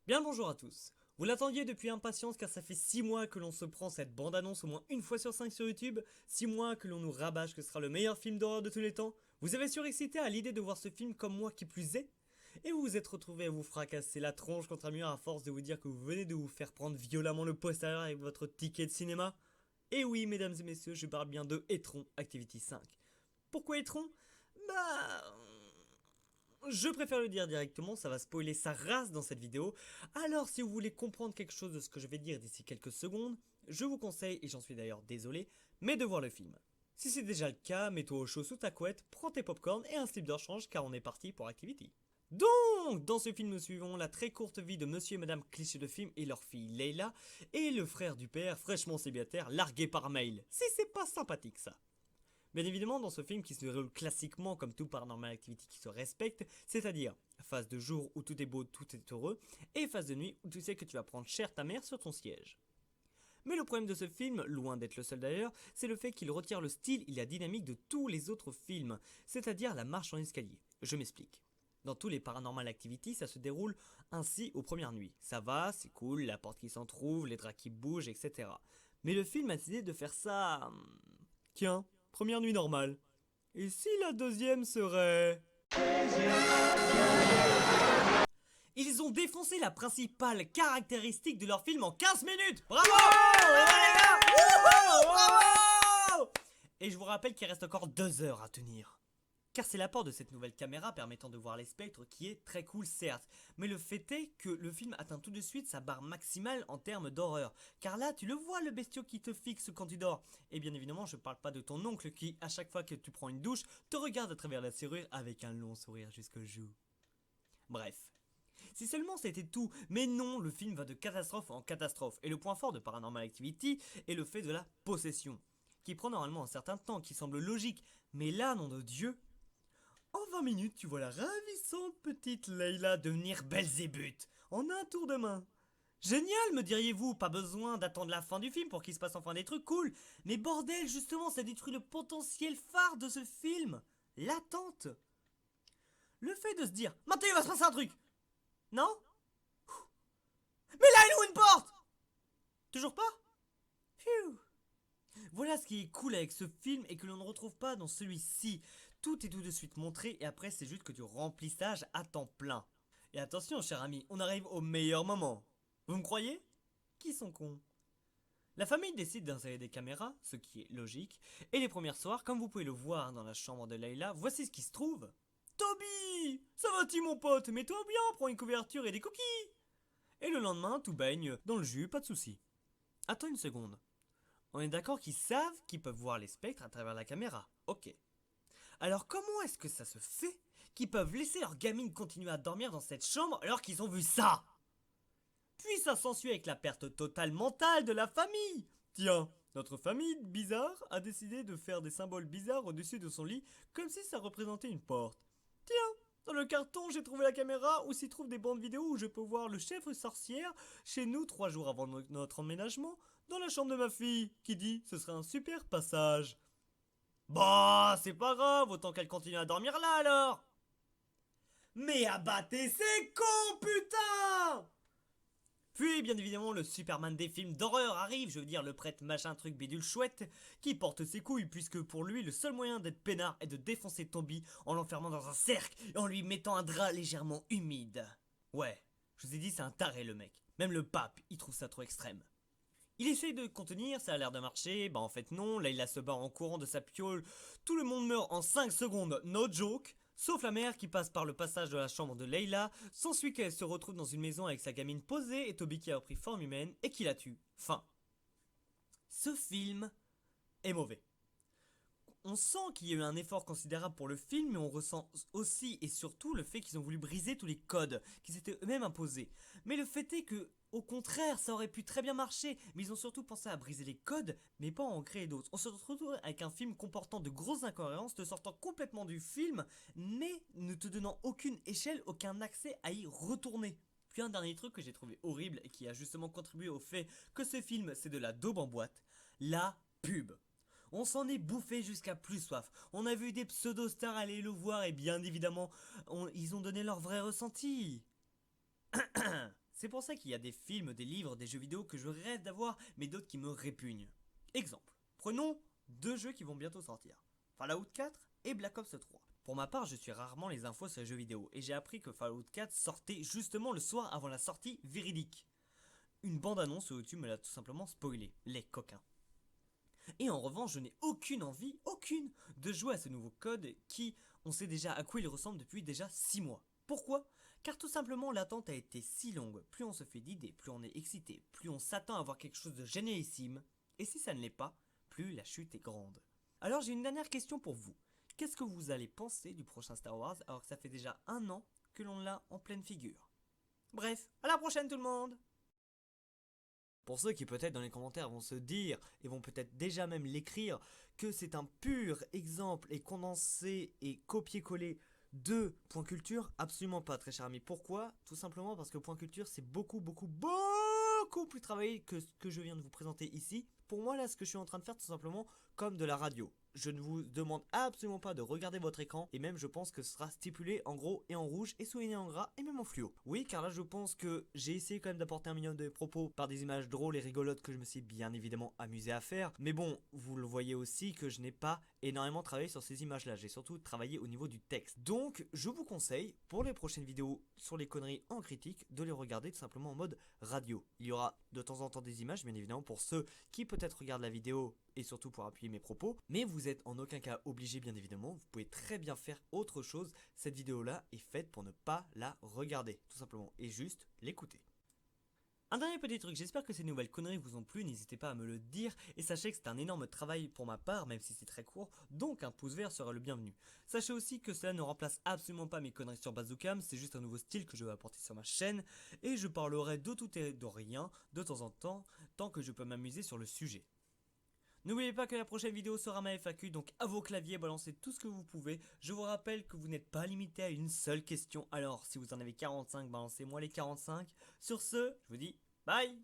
Bien bonjour à tous. Vous l'attendiez depuis impatience car ça fait 6 mois que l'on se prend cette bande-annonce au moins une fois sur 5 sur YouTube, 6 mois que l'on nous rabâche que ce sera le meilleur film d'horreur de tous les temps. Vous avez surexcité à l'idée de voir ce film comme moi qui plus est, et vous vous êtes retrouvé à vous fracasser la tronche contre un mur à force de vous dire que vous venez de vous faire prendre violemment le postérieur avec votre ticket de cinéma. Et oui, mesdames et messieurs, je parle bien de Etron Activity 5. Pourquoi Etron? Bah... Je préfère le dire directement, ça va spoiler sa race dans cette vidéo. Alors si vous voulez comprendre quelque chose de ce que je vais dire d'ici quelques secondes, je vous conseille, et j'en suis d'ailleurs désolé, mais de voir le film. Si c'est déjà le cas, mets-toi au chaud sous ta couette, prends tes popcorn et un slip de rechange car on est parti pour Activity. Donc, dans ce film, nous suivons la très courte vie de monsieur et madame cliché de film et leur fille Leila, et le frère du père, fraîchement célibataire, largué par mail. Si c'est pas sympathique ça. Bien évidemment, dans ce film qui se déroule classiquement comme tout Paranormal Activity qui se respecte, c'est-à-dire phase de jour où tout est beau, tout est heureux, et phase de nuit où tu sais que tu vas prendre cher ta mère sur ton siège. Mais le problème de ce film, loin d'être le seul d'ailleurs, c'est le fait qu'il retire le style et la dynamique de tous les autres films, c'est-à-dire la marche en escalier. Je m'explique. Dans tous les Paranormal Activity, ça se déroule ainsi aux premières nuits. Ça va, c'est cool, la porte qui s'entrouvre, les draps qui bougent, etc. Mais le film a décidé de faire ça... Tiens, première nuit normale. Et si la deuxième serait... Ils ont défoncé la principale caractéristique de leur film en 15 minutes. Bravo, les gars. Bravo. Et je vous rappelle qu'il reste encore 2 heures à tenir. Car c'est l'apport de cette nouvelle caméra permettant de voir les spectres qui est très cool certes, mais le fait est que le film atteint tout de suite sa barre maximale en termes d'horreur. Car là tu le vois le bestiau qui te fixe quand tu dors. Et bien évidemment je parle pas de ton oncle qui à chaque fois que tu prends une douche te regarde à travers la serrure avec un long sourire jusqu'aux joues. Bref. Si seulement c'était tout, mais non, le film va de catastrophe en catastrophe. Et le point fort de Paranormal Activity est le fait de la possession, qui prend normalement un certain temps, qui semble logique, mais là, nom de Dieu, en 20 minutes, tu vois la ravissante petite Leila devenir Belzébuth, en un tour de main. Génial, me diriez-vous, pas besoin d'attendre la fin du film pour qu'il se passe enfin des trucs cool. Mais bordel, justement, ça détruit le potentiel phare de ce film, l'attente. Le fait de se dire, maintenant il va se passer un truc, non? Mais là, il ouvre une porte. Toujours pas? Phew. Voilà ce qui est cool avec ce film et que l'on ne retrouve pas dans celui-ci. Tout est tout de suite montré et après c'est juste que du remplissage à temps plein. Et attention cher ami, on arrive au meilleur moment. Vous me croyez? Qui sont cons? La famille décide d'installer des caméras, ce qui est logique, et les premiers soirs, comme vous pouvez le voir dans la chambre de Leila, voici ce qui se trouve. Toby! Ça va-t-il mon pote? Mets-toi bien, prends une couverture et des cookies! Et le lendemain, tout baigne dans le jus, pas de soucis. Attends une seconde. On est d'accord qu'ils savent qu'ils peuvent voir les spectres à travers la caméra. Ok. Alors comment est-ce que ça se fait qu'ils peuvent laisser leur gamine continuer à dormir dans cette chambre alors qu'ils ont vu ça? Puis ça s'ensuit avec la perte totale mentale de la famille. Tiens, notre famille bizarre a décidé de faire des symboles bizarres au-dessus de son lit comme si ça représentait une porte. Tiens, dans le carton, j'ai trouvé la caméra où s'y trouvent des bandes vidéo où je peux voir le chef sorcière chez nous 3 jours avant notre emménagement dans la chambre de ma fille qui dit ce serait un super passage. Bah, c'est pas grave, autant qu'elle continue à dormir là alors. Mais abattez ces cons, putain! Puis, bien évidemment, le Superman des films d'horreur arrive, je veux dire le prêtre machin truc bidule chouette, qui porte ses couilles puisque pour lui, le seul moyen d'être peinard est de défoncer Tomby en l'enfermant dans un cercle et en lui mettant un drap légèrement humide. Ouais, je vous ai dit, c'est un taré le mec. Même le pape, il trouve ça trop extrême. Il essaye de contenir, ça a l'air de marcher, bah en fait non, là il se barre en courant de sa piole, tout le monde meurt en 5 secondes, no joke, sauf la mère qui passe par le passage de la chambre de Leila, s'ensuit qu'elle se retrouve dans une maison avec sa gamine posée et Toby qui a repris forme humaine et qui la tue. Fin. Ce film est mauvais. On sent qu'il y a eu un effort considérable pour le film, mais on ressent aussi et surtout le fait qu'ils ont voulu briser tous les codes qui s'étaient eux-mêmes imposés. Mais le fait est que, au contraire, ça aurait pu très bien marcher, mais ils ont surtout pensé à briser les codes, mais pas à en créer d'autres. On se retrouve avec un film comportant de grosses incohérences, te sortant complètement du film, mais ne te donnant aucune échelle, aucun accès à y retourner. Puis un dernier truc que j'ai trouvé horrible et qui a justement contribué au fait que ce film c'est de la daube en boîte, la pub. On s'en est bouffé jusqu'à plus soif. On a vu des pseudo-stars aller le voir et bien évidemment, ils ont donné leur vrai ressenti. C'est pour ça qu'il y a des films, des livres, des jeux vidéo que je rêve d'avoir, mais d'autres qui me répugnent. Exemple, prenons deux jeux qui vont bientôt sortir. Fallout 4 et Black Ops 3. Pour ma part, je suis rarement les infos sur les jeux vidéo, et j'ai appris que Fallout 4 sortait justement le soir avant la sortie véridique. Une bande-annonce sur YouTube me l'a tout simplement spoilé, les coquins. Et en revanche, je n'ai aucune envie, de jouer à ce nouveau code qui, on sait déjà à quoi il ressemble depuis déjà 6 mois. Pourquoi ? Car tout simplement l'attente a été si longue, plus on se fait d'idées, plus on est excité, plus on s'attend à voir quelque chose de génialissime, et si ça ne l'est pas, plus la chute est grande. Alors j'ai une dernière question pour vous. Qu'est-ce que vous allez penser du prochain Star Wars alors que ça fait déjà 1 an que l'on l'a en pleine figure ? Bref, à la prochaine tout le monde! Pour ceux qui peut-être dans les commentaires vont se dire, et vont peut-être déjà même l'écrire, que c'est un pur exemple et condensé et copié-collé de Point Culture, absolument pas très cher ami. Pourquoi ? Tout simplement parce que Point Culture c'est beaucoup plus travaillé que ce que je viens de vous présenter ici. Pour moi là ce que je suis en train de faire tout simplement comme de la radio. Je ne vous demande absolument pas de regarder votre écran et même je pense que ce sera stipulé en gros et en rouge et souligné en gras et même en fluo. Oui car là je pense que j'ai essayé quand même d'apporter un minimum de propos par des images drôles et rigolotes que je me suis bien évidemment amusé à faire. Mais bon, vous le voyez aussi que je n'ai pas énormément travaillé sur ces images là, j'ai surtout travaillé au niveau du texte. Donc je vous conseille pour les prochaines vidéos sur les conneries en critique de les regarder tout simplement en mode radio. Il y aura de temps en temps des images bien évidemment pour ceux qui peut-être regardent la vidéo et surtout pour appuyer mes propos, mais vous êtes en aucun cas obligé bien évidemment, vous pouvez très bien faire autre chose, cette vidéo là est faite pour ne pas la regarder tout simplement et juste l'écouter. Un dernier petit truc, j'espère que ces nouvelles conneries vous ont plu, n'hésitez pas à me le dire et sachez que c'est un énorme travail pour ma part même si c'est très court, donc un pouce vert sera le bienvenu. Sachez aussi que cela ne remplace absolument pas mes conneries sur Bazookam, c'est juste un nouveau style que je vais apporter sur ma chaîne et je parlerai de tout et de rien de temps en temps, tant que je peux m'amuser sur le sujet. N'oubliez pas que la prochaine vidéo sera ma FAQ, donc à vos claviers, balancez tout ce que vous pouvez. Je vous rappelle que vous n'êtes pas limité à une seule question, alors si vous en avez 45, balancez-moi les 45. Sur ce, je vous dis bye!